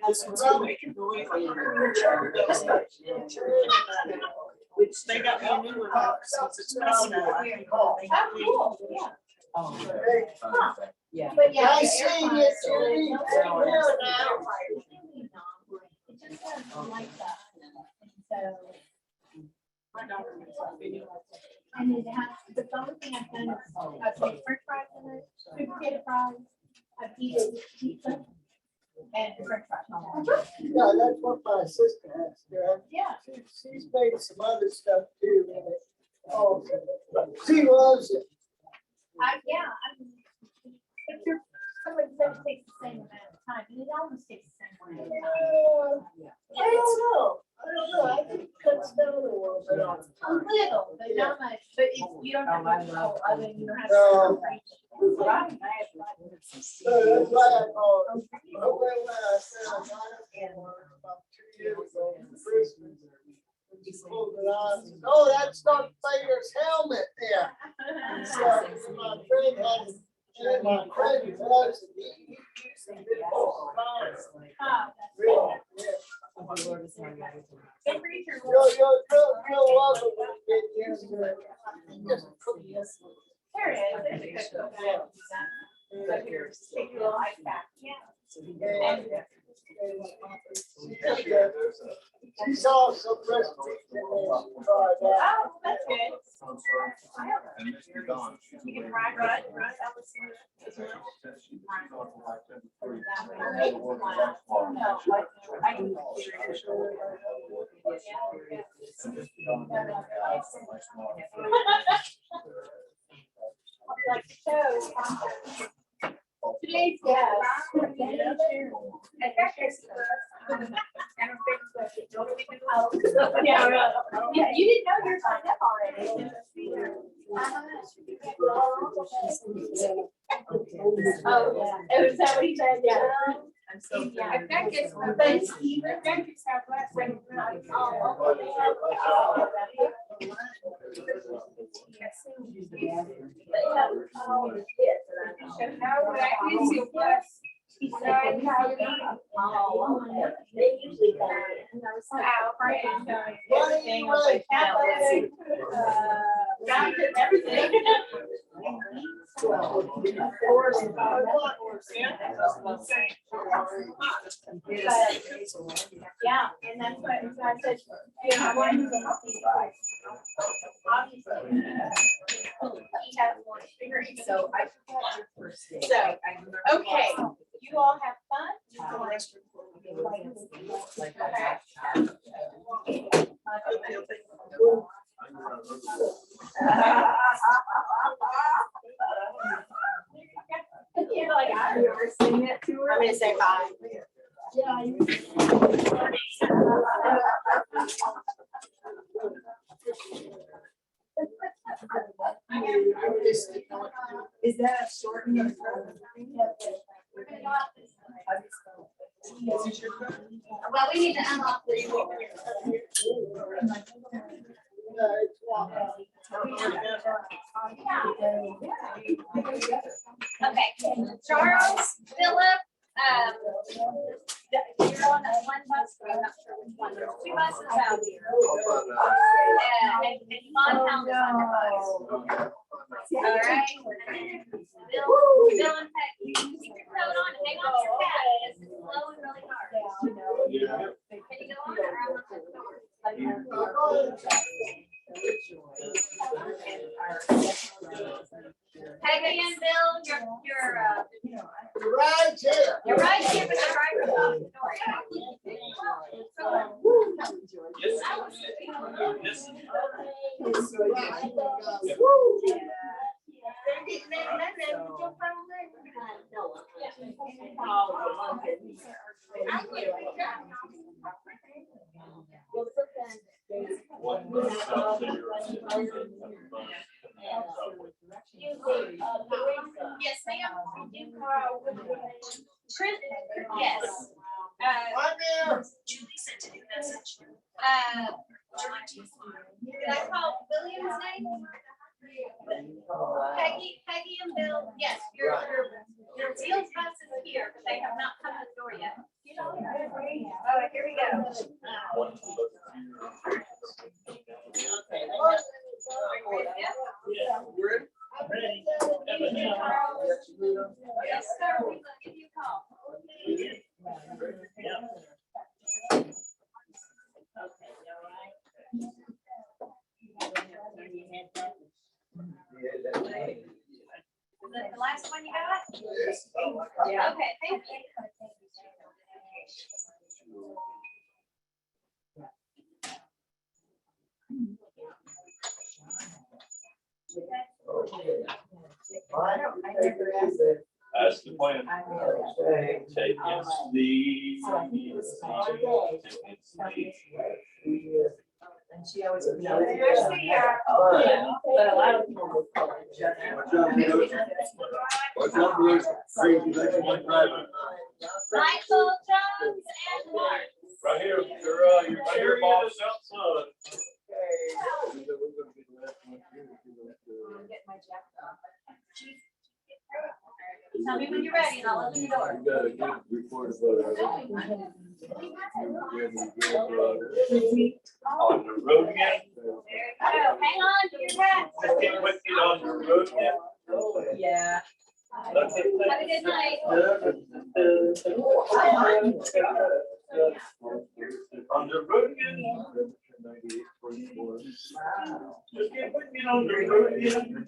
this one's gonna make it noise. Which they got me a new one since it's Christmas. Oh, cool. Yeah. Yeah. But yeah. I seen it, Judy. Here now. It just doesn't like that. So. And it has, the only thing I've done is I've put french fries in it, sweet potato fries, I've eaten pizza and french fries. Yeah, that's what my sister has done. Yeah. She's made some other stuff too. Oh, she loves it. Yeah, I mean, if you're, somebody said it takes the same amount of time, and it almost takes the same amount of time. I don't know. I think it cuts down a little bit on. A little, but not much, but if you don't have to, I mean, you don't have No. to. So that's why I called. When I said I got it for about 2 years ago for Christmas. She pulled it on. Oh, that's Darth Vader's helmet there. So my friend had it. And my friend was, he used to be all about it. Really, yeah. You'll love it when you get used to it. Just cook this. There it is, there's a cookbook. Take your little ice pack. She saw some recipes and then she tried that. Oh, that's good. And Mr. Don, she's You can away. fry bread, right? That was. She's on for like 10 to 3. No, like, I can. And Mr. Don, my small. Like, so. Today's guest. Yeah, right. Yeah, you didn't know you were signed up already. Oh, yeah. Is that what he said? Yeah. I think it's, but Steve, I think it's our last one. Besides how They usually got everything was like athletic, down to everything. Yeah, and that's what I said, you know, I wanted to help you guys. Obviously. He has more experience. So okay, you all have fun. You know, like I've never seen it to her. I'm gonna say bye. Yeah. Is that short? Well, we need to unlock this. Okay, Charles, Philip, you're on that one bus, but I'm not sure which one. There's 2 buses out here. And Montown is on your bus. All right. Bill and Peggy, keep your coat on and hang on to your hat. It's blowing really hard. Can you go on or I'm not sure? Peggy and Bill, you're Right here. you're right here, but you're right across the door. Yes, ma'am. Yes. I'm here. Did I call William's name? Peggy and Bill, yes, your Bill's bus is here, but they have not come to the door yet. Oh, here we go. You Yes, sir, we will give you a call. Is that the last one you got? Yeah. Okay, thank you. That's the plan. Take And she always. There's the, But a lot of people. Will call it judge. Watch out for those crazy legs one driving. Michael, Jones, and Mark. right here, your boss outside. Tell me when you're ready and I'll open the door. You got a good report about it. On the road again. There you go. Hang on to your hat. Just get with you on the road again. Yeah. Have a good night. On the road again. Just get with me on the road again.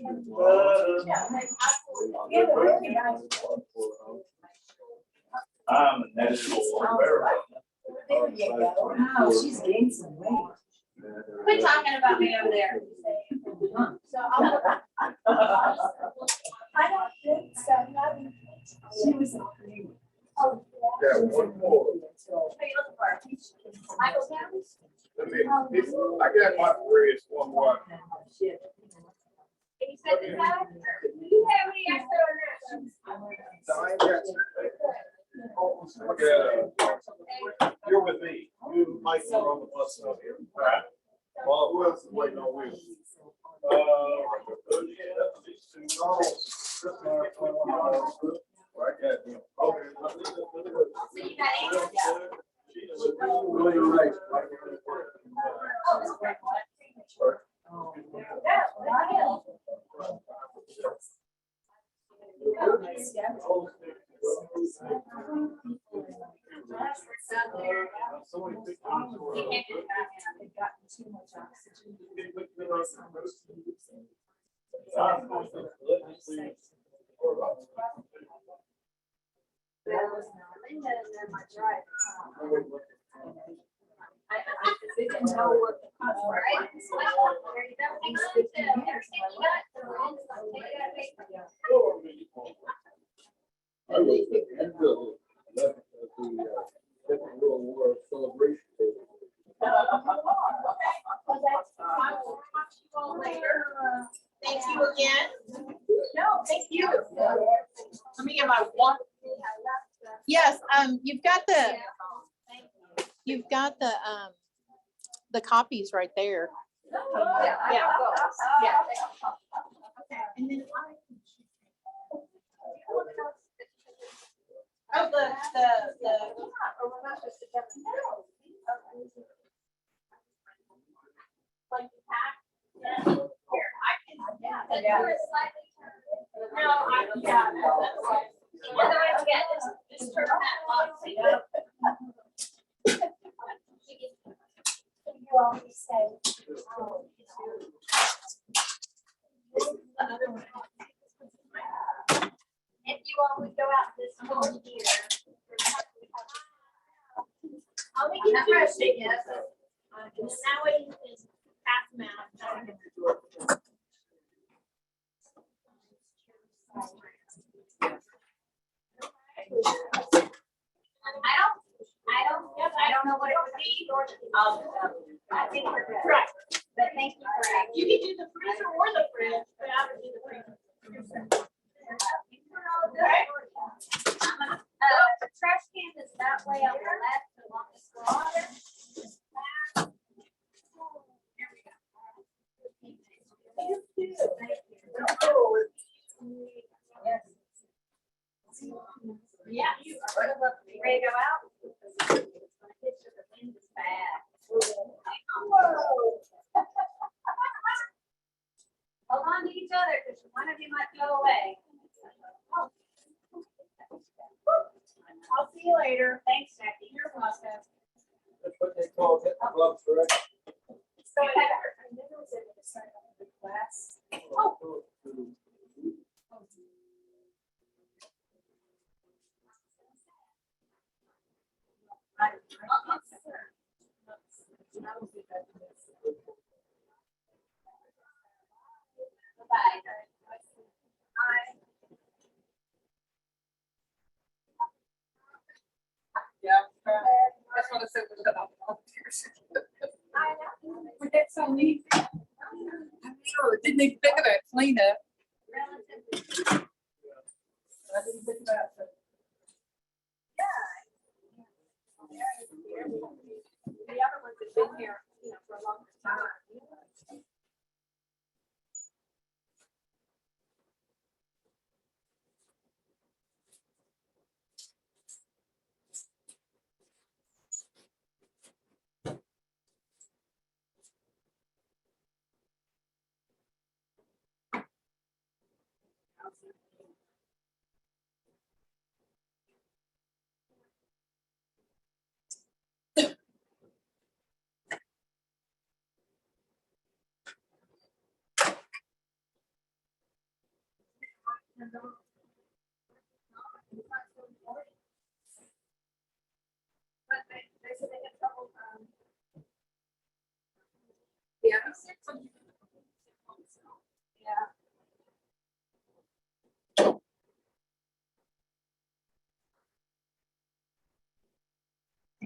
I'm a national bearer. There you go. Wow, she's gained some weight. Quit talking about me over there. So I'll. I don't think so. She was. Yeah, one more. Who are you looking for? Michael's house? I got my friends, one more. Can you send this out? Do you have any extra You're with me. You might be on the bus up here. All right. Well, who else is waiting on wheels? I got him. So you got Ann? Really right. Oh, this is great. Yeah, what the hell? They didn't know what the cost was. Right? Well, there you go. Hang on to everything you got. I was at the Second World War celebration. Thank you again. No, thank you. Let me get my one. Yes, you've got the copies right there. Yeah. Yeah. And then oh, Like the pack. Here, I can, the door is slightly turned. No, yeah. That's right. Otherwise, yeah, just turn that box. You always say. If you all would go out this whole year. I'll make you fresh, yes. And that way you can pass them out. I don't know what it would be. I think we're good. Right. But thank you for asking. you can do the freezer or the fridge, but I would do the freezer. The trash can is that way on the left along the water. There we go. Yeah. You ready to go out? The wind is bad. Hold on to each other because one of you might go away. See you later. Thanks, Jackie. You're welcome. That's what they call it, the gloves, right? So I never was able to sign up for the class. Oh. Bye. Yeah, that's what I said. We had so many. I'm sure, didn't even think about cleanup. I didn't think about it. The other ones have been here, for a long time. But they said they had trouble, yeah. Yeah.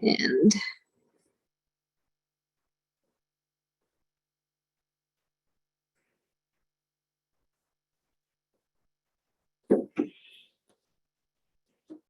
And